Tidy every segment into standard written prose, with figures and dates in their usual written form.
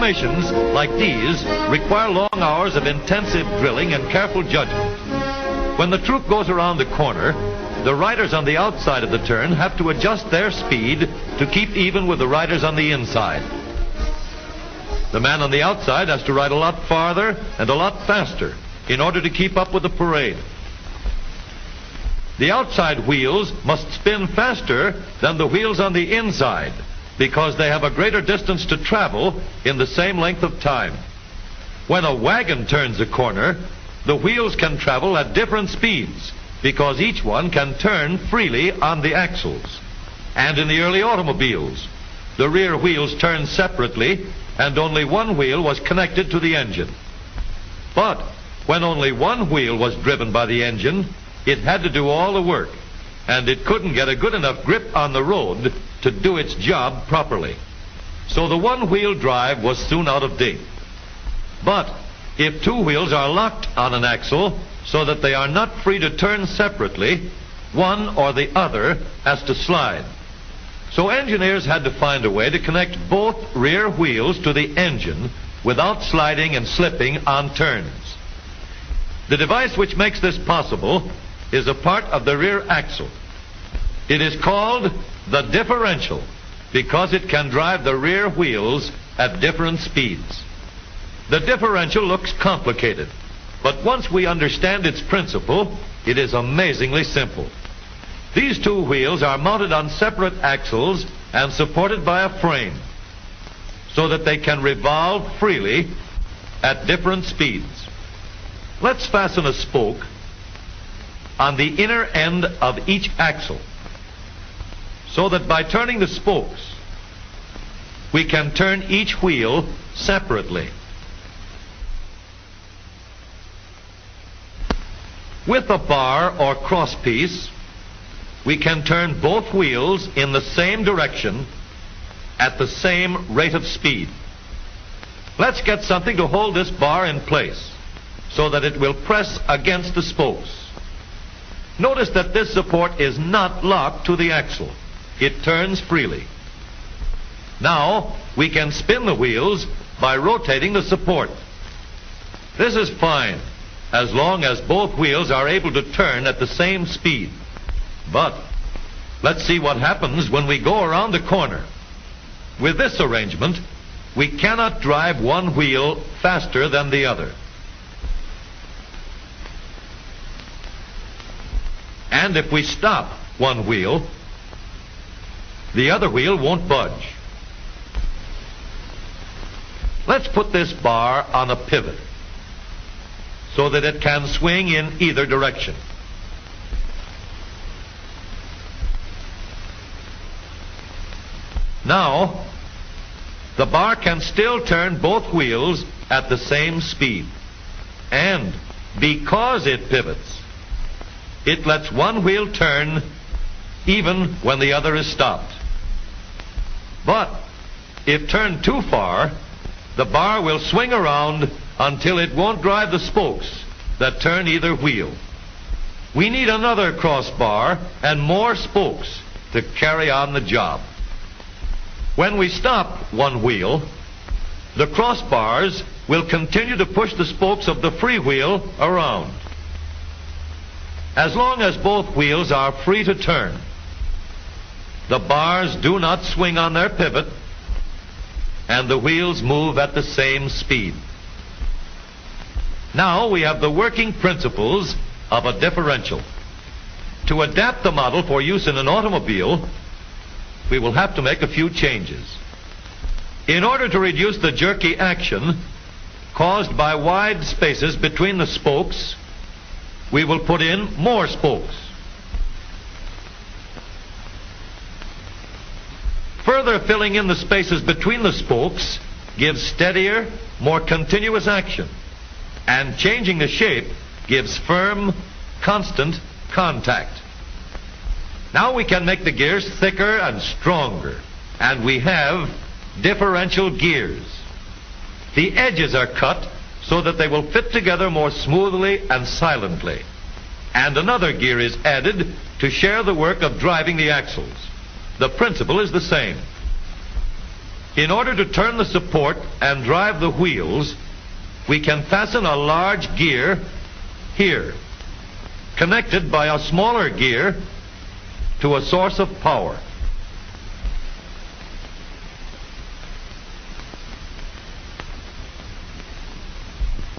Formations like these require long hours of intensive drilling and careful judgment. When the troop goes around the corner, the riders on the outside of the turn have to adjust their speed to keep even with the riders on the inside. The man on the outside has to ride a lot farther and a lot faster in order to keep up with the parade. The outside wheels must spin faster than the wheels on the inside because they have a greater distance to travel in the same length of time. When a wagon turns a corner, the wheels can travel at different speeds because each one can turn freely on the axles. And in the early automobiles, the rear wheels turned separately and only one wheel was connected to the engine. But when only one wheel was driven by the engine, it had to do all the work, and it couldn't get a good enough grip on the road to do its job properly. So the one-wheel drive was soon out of date. But if two wheels are locked on an axle so that they are not free to turn separately, one or the other has to slide. So engineers had to find a way to connect both rear wheels to the engine without sliding and slipping on turns. The device which makes this possible is a part of the rear axle. It is called the differential because it can drive the rear wheels at different speeds. The differential looks complicated, but once we understand its principle, it is amazingly simple. These two wheels are mounted on separate axles and supported by a frame so that they can revolve freely at different speeds. Let's fasten a spoke on the inner end of each axle so that by turning the spokes, we can turn each wheel separately. With a bar or crosspiece, we can turn both wheels in the same direction at the same rate of speed. Let's get something to hold this bar in place so that it will press against the spokes. Notice that this support is not locked to the axle. It turns freely. Now we can spin the wheels by rotating the support. This is fine as long as both wheels are able to turn at the same speed. But let's see what happens when we go around the corner. With this arrangement, we cannot drive one wheel faster than the other. And if we stop one wheel, the other wheel won't budge. Let's put this bar on a pivot so that it can swing in either direction. Now, the bar can still turn both wheels at the same speed. And because it pivots, it lets one wheel turn even when the other is stopped. But if turned too far, the bar will swing around until it won't drive the spokes that turn either wheel. We need another crossbar and more spokes to carry on the job. When we stop one wheel, the crossbars will continue to push the spokes of the free wheel around. As long as both wheels are free to turn, the bars do not swing on their pivot, and the wheels move at the same speed. Now we have the working principles of a differential. To adapt the model for use in an automobile, we will have to make a few changes. In order to reduce the jerky action caused by wide spaces between the spokes, we will put in more spokes. Further filling in the spaces between the spokes gives steadier, more continuous action, and changing the shape gives firm, constant contact. Now we can make the gears thicker and stronger, and we have differential gears. The edges are cut so that they will fit together more smoothly and silently, and another gear is added to share the work of driving the axles. The principle is the same. In order to turn the support and drive the wheels, we can fasten a large gear here, connected by a smaller gear to a source of power.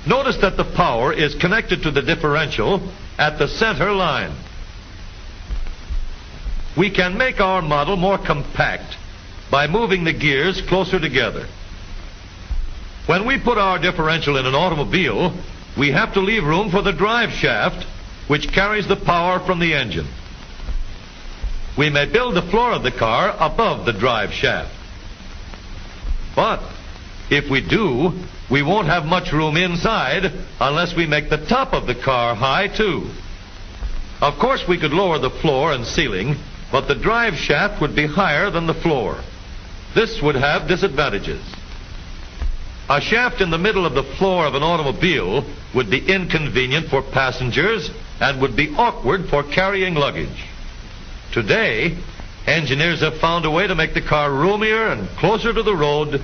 Notice that the power is connected to the differential at the center line. We can make our model more compact by moving the gears closer together. When we put our differential in an automobile, we have to leave room for the drive shaft, which carries the power from the engine. We may build the floor of the car above the drive shaft. But if we do, we won't have much room inside unless we make the top of the car high too. Of course, we could lower the floor and ceiling, but the drive shaft would be higher than the floor. This would have disadvantages. A shaft in the middle of the floor of an automobile would be inconvenient for passengers and would be awkward for carrying luggage. Today, engineers have found a way to make the car roomier and closer to the road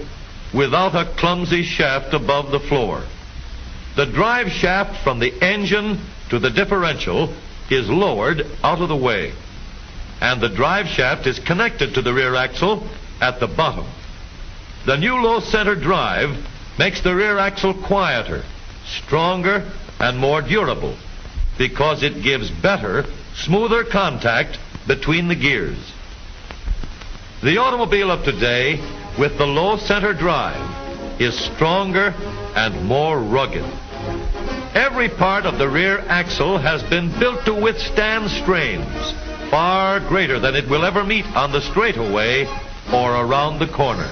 without a clumsy shaft above the floor. The drive shaft from the engine to the differential is lowered out of the way, and the drive shaft is connected to the rear axle at the bottom. The new low center drive makes the rear axle quieter, stronger, and more durable because it gives better, smoother contact between the gears. The automobile of today with the low center drive is stronger and more rugged. Every part of the rear axle has been built to withstand strains far greater than it will ever meet on the straightaway or around the corner.